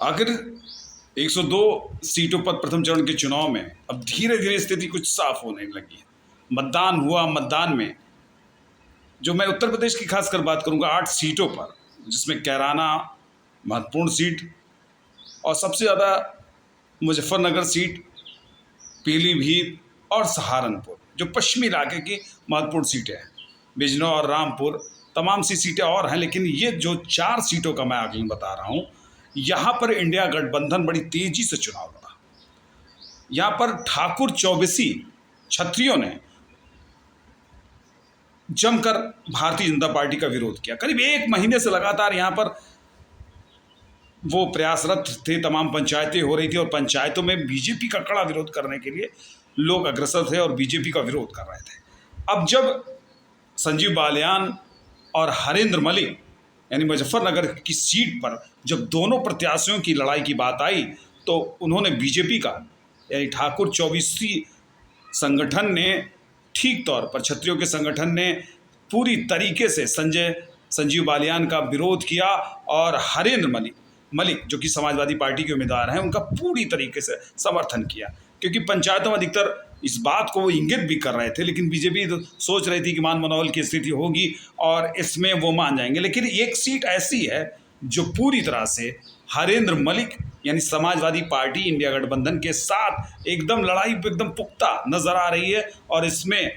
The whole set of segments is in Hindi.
आखिर 102 सीटों पर प्रथम चरण के चुनाव में अब धीरे धीरे स्थिति कुछ साफ होने लगी है। मतदान हुआ। मतदान में जो मैं उत्तर प्रदेश की खासकर बात करूंगा 8 सीटों पर, जिसमें कैराना महत्वपूर्ण सीट और सबसे ज़्यादा मुजफ्फरनगर सीट, पीलीभीत और सहारनपुर जो पश्चिमी इलाके की महत्वपूर्ण सीटें हैं। बिजनौर, रामपुर, तमाम सी सीटें और हैं, लेकिन ये जो 4 सीटों का मैं आकलन बता रहा हूँ, यहाँ पर इंडिया गठबंधन बड़ी तेजी से चुनाव लड़ा। यहाँ पर ठाकुर चौबीसी क्षत्रियों ने जमकर भारतीय जनता पार्टी का विरोध किया। करीब 1 महीने से लगातार यहाँ पर वो प्रयासरत थे, तमाम पंचायतें हो रही थी और पंचायतों में बीजेपी का कड़ा विरोध करने के लिए लोग अग्रसर थे और बीजेपी का विरोध कर रहे थे। अब जब संजीव बालियान और हरेंद्र मलिक यानी मुजफ्फरनगर की सीट पर जब दोनों प्रत्याशियों की लड़ाई की बात आई, तो उन्होंने बीजेपी का यानी ठाकुर चौबीसी संगठन ने ठीक तौर पर, क्षत्रियों के संगठन ने पूरी तरीके से संजीव बालियान का विरोध किया और हरेंद्र मलिक जो कि समाजवादी पार्टी के उम्मीदवार हैं, उनका पूरी तरीके से समर्थन किया। क्योंकि पंचायतों में अधिकतर इस बात को वो इंगित भी कर रहे थे, लेकिन बीजेपी तो सोच रही थी कि मान मनोबल की स्थिति होगी और इसमें वो मान जाएंगे। लेकिन एक सीट ऐसी है जो पूरी तरह से हरेंद्र मलिक यानी समाजवादी पार्टी इंडिया गठबंधन के साथ एकदम लड़ाई एकदम पुख्ता नजर आ रही है और इसमें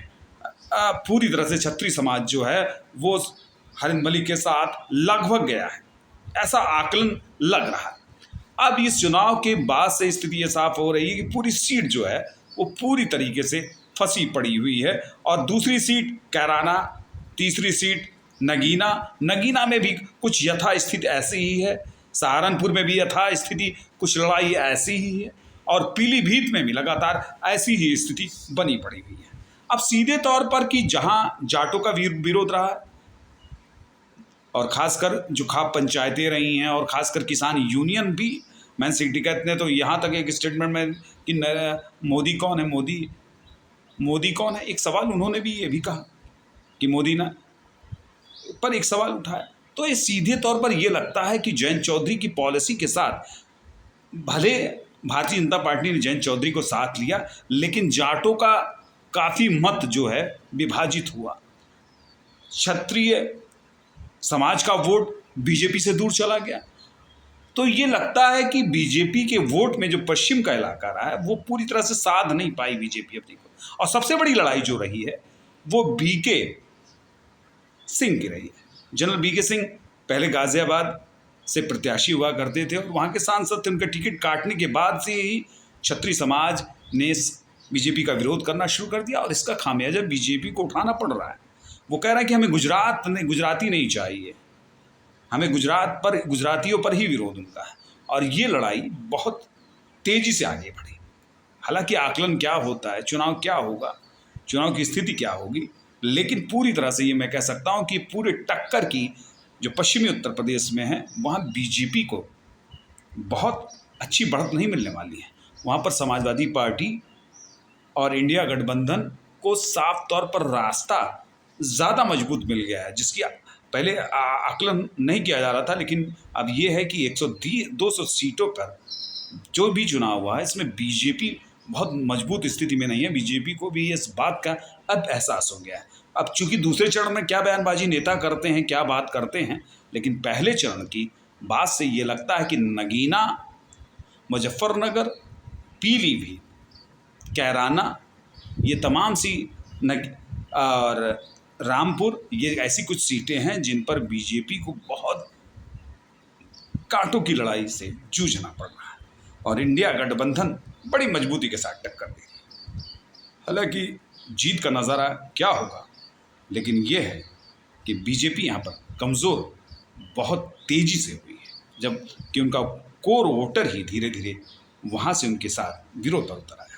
पूरी तरह से क्षत्रिय समाज जो है वो हरेंद्र मलिक के साथ लगभग गया है, ऐसा आकलन लग रहा है। अब इस चुनाव के बाद से स्थिति ये साफ हो रही है कि पूरी सीट जो है वो पूरी तरीके से फंसी पड़ी हुई है। और दूसरी सीट कैराना, तीसरी सीट नगीना में भी कुछ यथास्थिति ऐसी ही है, सहारनपुर में भी यथास्थिति कुछ लड़ाई ऐसी ही है और पीलीभीत में भी लगातार ऐसी ही स्थिति बनी पड़ी हुई है। अब सीधे तौर पर कि जहां जाटों का विरोध रहा है और खासकर जो खाप पंचायतें रही हैं और खासकर किसान यूनियन भी, मैन सिंडिकेट ने तो यहाँ तक एक स्टेटमेंट में कि मोदी कौन है, मोदी कौन है, एक सवाल उन्होंने भी ये भी कहा कि मोदी ना पर एक सवाल उठाया। तो ये सीधे तौर पर ये लगता है कि जयंत चौधरी की पॉलिसी के साथ भले भारतीय जनता पार्टी ने जयंत चौधरी को साथ लिया, लेकिन जाटों का काफ़ी मत जो है विभाजित हुआ। क्षत्रिय समाज का वोट बीजेपी से दूर चला गया। तो ये लगता है कि बीजेपी के वोट में जो पश्चिम का इलाका रहा है वो पूरी तरह से साध नहीं पाई बीजेपी अपनी को। और सबसे बड़ी लड़ाई जो रही है वो बीके सिंह की रही है। जनरल बीके सिंह पहले गाजियाबाद से प्रत्याशी हुआ करते थे और वहाँ के सांसद थे। उनका टिकट काटने के बाद से ही क्षत्रिय समाज ने बीजेपी का विरोध करना शुरू कर दिया और इसका खामियाजा बीजेपी को उठाना पड़ रहा है। वो कह रहा है कि हमें गुजराती नहीं चाहिए, हमें गुजरातियों पर ही विरोध उनका है। और ये लड़ाई बहुत तेजी से आगे बढ़ी। हालांकि आकलन क्या होता है, चुनाव क्या होगा, चुनाव की स्थिति क्या होगी, लेकिन पूरी तरह से ये मैं कह सकता हूँ कि पूरे टक्कर की जो पश्चिमी उत्तर प्रदेश में है वहाँ बीजेपी को बहुत अच्छी बढ़त नहीं मिलने वाली है। वहाँ पर समाजवादी पार्टी और इंडिया गठबंधन को साफ तौर पर रास्ता ज़्यादा मजबूत मिल गया है, जिसकी पहले आकलन नहीं किया जा रहा था। लेकिन अब ये है कि 200 सीटों पर जो भी चुनाव हुआ है इसमें बीजेपी बहुत मजबूत स्थिति में नहीं है। बीजेपी को भी इस बात का अब एहसास हो गया है। अब चूंकि दूसरे चरण में क्या बयानबाजी नेता करते हैं, क्या बात करते हैं, लेकिन पहले चरण की बात से ये लगता है कि नगीना, मुजफ्फरनगर, पीलीभीत, कैराना, ये तमाम सी और रामपुर, ये ऐसी कुछ सीटें हैं जिन पर बीजेपी को बहुत कांटों की लड़ाई से जूझना पड़ रहा है और इंडिया गठबंधन बड़ी मजबूती के साथ टक्कर दे रही है। हालांकि जीत का नज़ारा क्या होगा, लेकिन यह है कि बीजेपी यहाँ पर कमज़ोर बहुत तेज़ी से हुई है, जबकि उनका कोर वोटर ही धीरे धीरे वहाँ से उनके साथ विरोध पर उतर आया।